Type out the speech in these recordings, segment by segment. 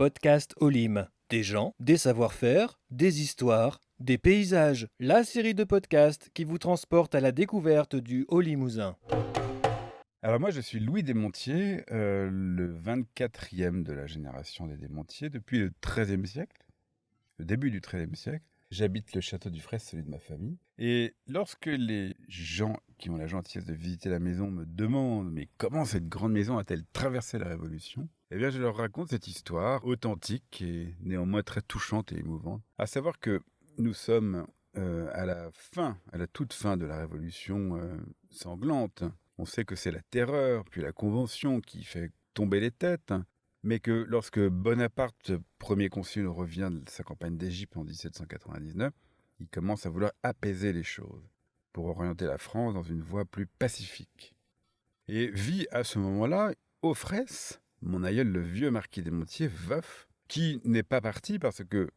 podcast Olim. Des gens, des savoir-faire, des histoires, des paysages. La série de podcasts qui vous transporte à la découverte du Haut-Limousin. Alors moi, je suis Louis Desmontiers, le 24e de la génération des Desmontiers depuis le XIIIe siècle, le début du XIIIe siècle. J'habite le château du Fraisse, celui de ma famille. Et lorsque les gens qui ont la gentillesse de visiter la maison me demandent « Mais comment cette grande maison a-t-elle traversé la Révolution ?» Eh bien, je leur raconte cette histoire authentique et néanmoins très touchante et émouvante. À savoir que nous sommes à la toute fin de la Révolution sanglante. On sait que c'est la terreur, puis la Convention qui fait tomber les têtes, mais que lorsque Bonaparte, premier consul, revient de sa campagne d'Égypte en 1799, il commence à vouloir apaiser les choses pour orienter la France dans une voie plus pacifique. Et vit à ce moment-là, au Fraisse, mon aïeul, le vieux marquis Desmontiers, veuf, qui n'est pas parti parce que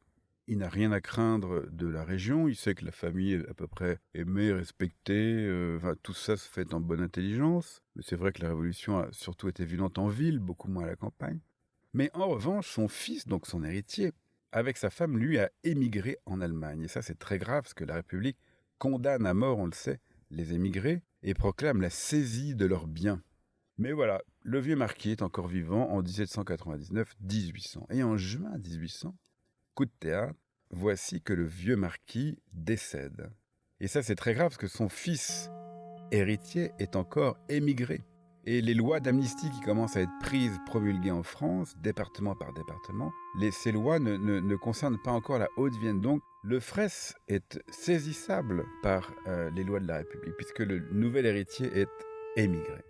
il n'a rien à craindre de la région, il sait que la famille est à peu près aimée, respectée, tout ça se fait en bonne intelligence. Mais c'est vrai que la Révolution a surtout été violente en ville, beaucoup moins à la campagne. Mais en revanche, son fils, donc son héritier, avec sa femme, lui, a émigré en Allemagne. Et ça, c'est très grave, parce que la République condamne à mort, on le sait, les émigrés, et proclame la saisie de leurs biens. Mais voilà, le vieux marquis est encore vivant en 1799-1800. Et en juin 1800, coup de théâtre, voici que le vieux marquis décède. Et ça, c'est très grave parce que son fils héritier est encore émigré. Et les lois d'amnistie qui commencent à être prises, promulguées en France, département par département, ces lois ne concernent pas encore la Haute-Vienne. Donc, le Fraisse est saisissable par les lois de la République, puisque le nouvel héritier est émigré.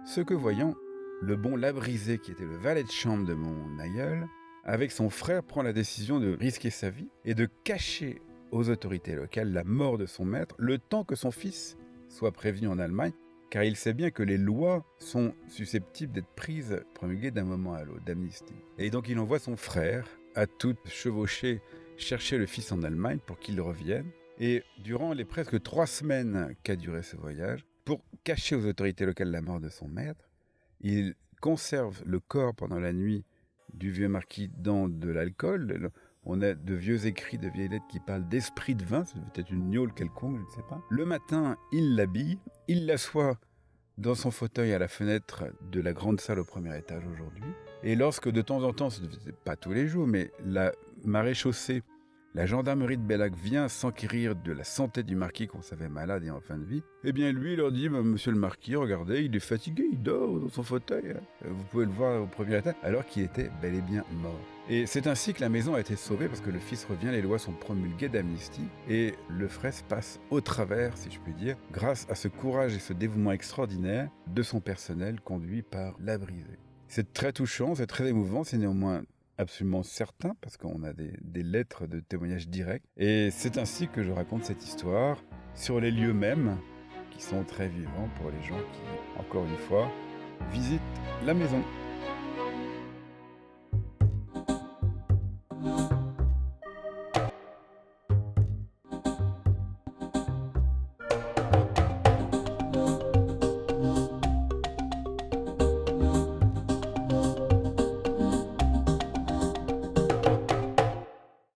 Ce que voyant, le bon Labrisé, qui était le valet de chambre de mon aïeul, avec son frère, prend la décision de risquer sa vie et de cacher aux autorités locales la mort de son maître, le temps que son fils soit prévenu en Allemagne, car il sait bien que les lois sont susceptibles d'être prises, promulguées d'un moment à l'autre, d'amnistie. Et donc il envoie son frère à toute chevaucher chercher le fils en Allemagne pour qu'il revienne. Et durant les presque 3 semaines qu'a duré ce voyage, pour cacher aux autorités locales la mort de son maître, il conserve le corps pendant la nuit du vieux marquis dans de l'alcool. On a de vieux écrits, de vieilles lettres qui parlent d'esprit de vin, c'est peut-être une gnôle quelconque, je ne sais pas. Le matin, il l'habille, il l'assoit dans son fauteuil à la fenêtre de la grande salle au premier étage aujourd'hui. Et lorsque de temps en temps, ce n'est pas tous les jours, mais la maréchaussée, la gendarmerie de Bellac vient s'enquérir de la santé du marquis qu'on savait malade et en fin de vie, eh bien lui leur dit Monsieur le marquis, regardez, il est fatigué, il dort dans son fauteuil, vous pouvez le voir au premier étage, alors qu'il était bel et bien mort. Et c'est ainsi que la maison a été sauvée parce que le fils revient, les lois sont promulguées d'amnistie et le Fraisse passe au travers, si je puis dire, grâce à ce courage et ce dévouement extraordinaire de son personnel conduit par Labrisé. C'est très touchant, c'est très émouvant, c'est néanmoins absolument certain, parce qu'on a des lettres de témoignages directs. Et c'est ainsi que je raconte cette histoire sur les lieux mêmes, qui sont très vivants pour les gens qui, encore une fois, visitent la maison.